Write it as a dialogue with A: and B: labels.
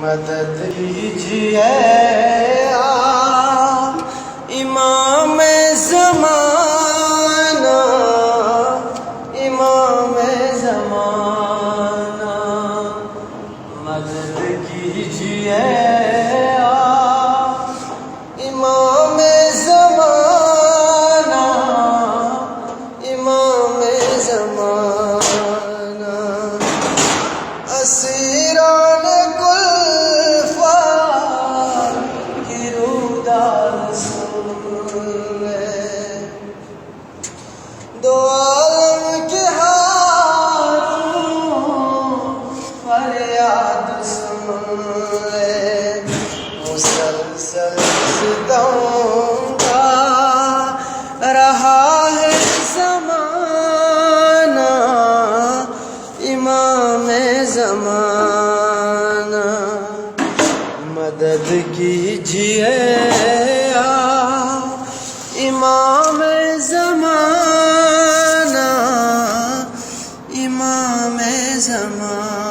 A: مدد کیجیے امام زمانہ، امام زمانہ، مدد کیجیے امام زمانہ، امام زمانہ، اسیران دو عالم کے ہاروں فریاد سن لے، مسلسل ستم کا رہا ہے زمانہ، امام زمانہ، مدد کیجیے امام زمانہ، امام زمانہ۔